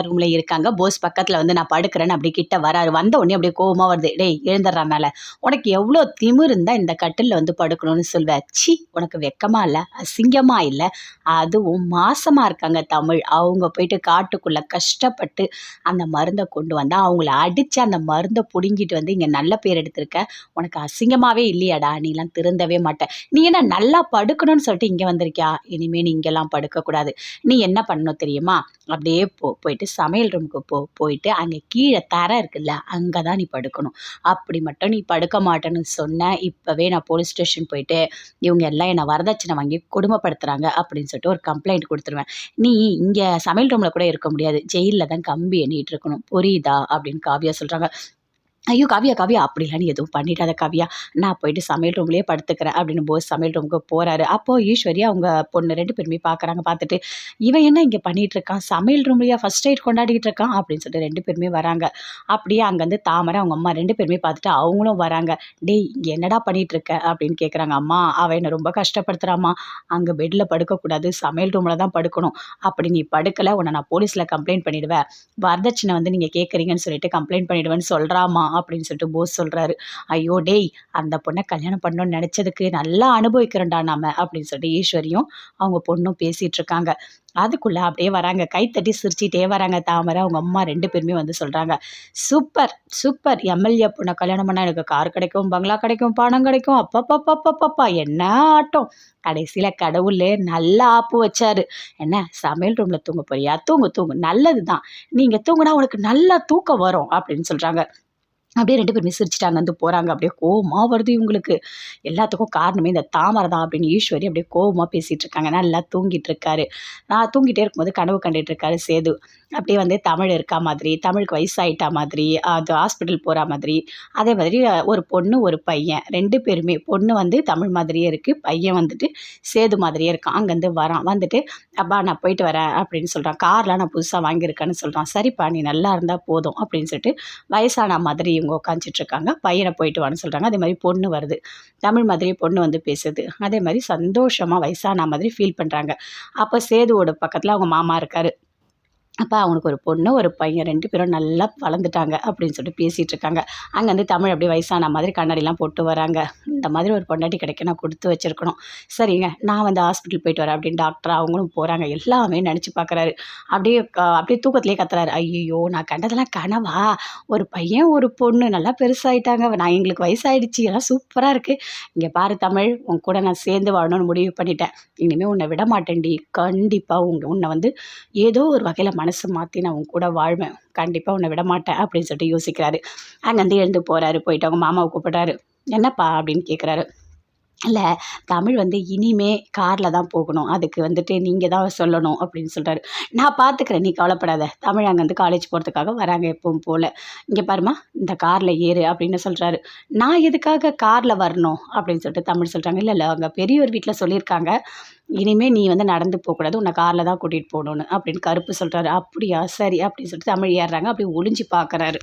ரூம்ல இருக்காங்க. போஸ் பக்கத்துல வந்து நான் படுக்கிறேன்னு அப்படி கிட்ட வராரு. வந்த உடனே அப்படியே கோவமா வருது. டேய் எழுந்துடுறா மேல. உனக்கு எவ்வளோ திமிரு இருந்தா இந்த கட்டில்ல வந்து படுக்கணும்னு சொல்வ. ச்சீ உனக்கு வெக்கமா இல்ல? அசிங்கமா இல்ல? அதுவும் மாசமா இருக்காங்க தமிழ். அவங்க போயிட்டு காட்டுக்குள்ள கஷ்டப்பட்டு அந்த மருந்த கொண்டு வந்தா, அவங்கள அடிச்சு அந்த மருந்த புடுங்கிட்டு வந்து இங்க நல்ல பேர் எடுத்திருக்க. உனக்கு அசிங்கமாவே இல்லையாடா? நீலாம் திருந்தவே மாட்ட. நீ என்ன நல்லா படுக்கணும்னு சொல்லிட்டு இங்க வந்திருக்கியா? இனிமே நீ இங்கெல்லாம் படுக்கக்கூடாது. நீ என்ன பண்ணணும் தெரியுமா? அப்படியே போயிட்டு சமையல் ரூமுக்கு போயிட்டு அங்க கீழ தரை இருக்குல்ல, அங்க தான் நீ படுக்கணும். அப்படி மட்டும் நீ படுக்க மாட்டேன்னு சொன்ன, இப்பவே நான் போலீஸ் ஸ்டேஷன் போயிட்டு, இவங்க எல்லாம் என்ன வரதட்சணை வாங்கி கொடுமைப்படுத்துறாங்க அப்படின்னு சொல்லிட்டு ஒரு கம்ப்ளைண்ட் குடுத்துருவேன். நீ இங்க சமையல் ரூம்ல கூட இருக்க முடியாது. ஜெயில்ல தான் கம்பி எண்ணிட்டு இருக்கணும். புரியுதா? அப்படின்னு காவ்யா சொல்றாங்க. ஐயோ! காவ்யா, காவ்யா அப்படிலாம் நீ எதுவும் பண்ணிடாத காவ்யா. நான் போயிட்டு சமையல் ரூம்லயே படுத்துக்கிறேன் அப்படின்னு போஸ் சமையல் ரூமுக்கு போறாரு. அப்போ ஈஸ்வரி அவங்க பொண்ணு 2 பேருமே பார்க்குறாங்க. பார்த்துட்டு, இவன் என்ன இங்க பண்ணிட்டு இருக்கான்? சமையல் ரூம்லயா ஃபர்ஸ்ட் எய்ட் கொண்டாடிட்டு இருக்கான்? அப்படின்னு சொல்லிட்டு 2 பேருமே வராங்க. அப்படியே அங்கருந்து தாமரை அவங்க அம்மா 2 பேருமே பார்த்துட்டு அவங்களும் வராங்க. டேய் இங்க என்னடா பண்ணிட்டு இருக்க? அப்படின்னு கேட்குறாங்க. அம்மா அவ என்ன ரொம்ப கஷ்டப்படுத்துறாம்மா. அங்க பெட்ல படுக்கக்கூடாது. சமையல் ரூம்ல தான் படுக்கணும். அப்படி நீ படுக்கல உன்ன நான் போலீஸ்ல கம்ப்ளைண்ட் பண்ணிடுவேன். வரதட்சணை வந்து நீங்க கேட்குறீங்கன்னு சொல்லிட்டு கம்ப்ளைண்ட் பண்ணிடுவேன்னு சொல்றாம்மா. அப்படின்னு சொல்லிட்டு போஸ் சொல்றாரு. ஐயோ டேய் அந்த பொண்ணை கல்யாணம் பண்ணணும்னு நினைச்சதுக்கு நல்லா அனுபவிக்கிறோம்டா நாம அப்படின்னு சொல்லிட்டு ஈஸ்வரியும் அவங்க பொண்ணும் பேசிட்டு இருக்காங்க. அதுக்குள்ள அப்படியே வராங்க. கைத்தட்டி சிரிச்சிட்டே வராங்க தாமரை. அவங்க அம்மா 2 பேருமே வந்து சொல்றாங்க. சூப்பர் சூப்பர் எம்எல்ஏ பொண்ணை கல்யாணம் பண்ணா எனக்கு கார் கிடைக்கும், பங்களா கிடைக்கும், பணம் கிடைக்கும். அப்பப்பப்பப்பப்பா என்ன ஆட்டம். கடைசியில கடவுளே நல்ல ஆப்பு வச்சாரு. என்ன சமையல் ரூம்ல தூங்க போறியா? தூங்கு தூங்கு நல்லதுதான். நீங்க தூங்குனா உனக்கு நல்லா தூக்கம் வரும் அப்படின்னு சொல்றாங்க. அப்படியே 2 பேருமே சிரிச்சுட்டாங்க. வந்து போறாங்க. அப்படியே கோவமா வருது இவங்களுக்கு. எல்லாத்துக்கும் காரணமே இந்த தாமரை தான் அப்படின்னு ஈஸ்வரி அப்படியே கோவமா பேசிட்டு இருக்காங்க. நல்லா தூங்கிட்டு இருக்காரு. நான் தூங்கிட்டே இருக்கும்போது கனவு கண்டுட்டு இருக்காரு சேது. அப்படியே வந்து தமிழ் இருக்கா மாதிரி, தமிழுக்கு வயசாயிட்டா மாதிரி, அது ஹாஸ்பிட்டல் போற மாதிரி, அதே மாதிரி ஒரு பொண்ணு, ஒரு பையன் 2 பேருமே பொண்ணு வந்து தமிழ் மாதிரியே இருக்கு. பையன் வந்துட்டு சேது மாதிரியே இருக்கான். அங்கேருந்து வரான். வந்துட்டு அப்பா நான் போயிட்டு வரேன் அப்படின்னு சொல்றான். கார்லாம் நான் புதுசா வாங்கியிருக்கேன்னு சொல்றான். சரிப்பா நீ நல்லா இருந்தா போதும் அப்படின்னு சொல்லிட்டு வயசான மாதிரி இவங்க உட்காந்துட்டு இருக்காங்க. பையனை போயிட்டு வான்னு சொல்றாங்க. அதே மாதிரி பொண்ணு வருது. தமிழ் மாதிரியே பொண்ணு வந்து பேசுது. அதே மாதிரி சந்தோஷமா வயசான மாதிரி ஃபீல் பண்றாங்க. அப்ப சேதுவோட பக்கத்துல அவங்க மாமா இருக்காரு. அப்ப அவனுக்கு ஒரு பொண்ணு, ஒரு பையன் 2 பேரும் நல்லா வளர்ந்துட்டாங்க அப்படின்னு சொல்லிட்டு பேசிட்டு இருக்காங்க. அங்க வந்து தமிழ் அப்படியே வயசான மாதிரி கண்ணாடிலாம் போட்டு வராங்க. இந்த மாதிரி ஒரு பொண்டாட்டி கிடைக்க நான் குடுத்து வச்சிருக்கணும். சரிங்க நான் வந்து ஹாஸ்பிட்டல் போயிட்டு வரேன் அப்படின்னு டாக்டர் அவங்களும் போறாங்க. எல்லாமே நெனச்சு பார்க்குறாரு. அப்படியே தூக்கத்திலேயே கத்துறாரு. ஐய்யய்யோ! நான் கண்டதெல்லாம் கனவா? ஒரு பையன், ஒரு பொண்ணு நல்லா பெருசாயிட்டாங்க. நான் எங்களுக்கு வயசாயிடுச்சு. எல்லாம் சூப்பரா இருக்கு. இங்க பாரு தமிழ், உன் கூட நான் சேர்ந்து வாழணும்னு முடிவு பண்ணிட்டேன். இனிமே உன்னை விட மாட்டேன்டி. கண்டிப்பா உன்னை வந்து ஏதோ ஒரு வகையில மனசு மாத்தி நான் உன் கூட வாழ்வேன். கண்டிப்பா உன்னை விடமாட்டேன் அப்படின்னு சொல்லிட்டு யோசிக்கிறாரு. அங்கேருந்து எழுந்து போறாரு. போயிட்டு அவங்க மாமாவ கூப்பிடுறாரு. என்னப்பா அப்படின்னு கேட்குறாரு. இல்ல தமிழ் வந்து இனிமே கார்ல தான் போகணும். அதுக்கு வந்துட்டு நீங்க தான் சொல்லணும் அப்படின்னு சொல்றாரு. நான் பார்த்துக்கிறேன் நீ கவலைப்படாத. தமிழ் அங்கேருந்து காலேஜ் போறதுக்காக வராங்க எப்பவும் போல. இங்க பாரும்மா இந்த கார்ல ஏறு அப்படின்னு சொல்றாரு. நான் எதுக்காக கார்ல வரணும் அப்படின்னு சொல்லிட்டு தமிழ் சொல்றாங்க. இல்ல இல்ல அங்க பெரியவர் வீட்ல சொல்லியிருக்காங்க. இனிமே நீ வந்து நடந்து போக்கூடாது. உன்னை கார்ல தான் கூட்டிட்டு போணும்னு அப்படின்னு கருப்பு சொல்றாரு. அப்படியா சரி அப்படின்னு சொல்லிட்டு தமிழ் ஏறுறாங்க. அப்படியே ஒளிஞ்சு பார்க்குறாரு.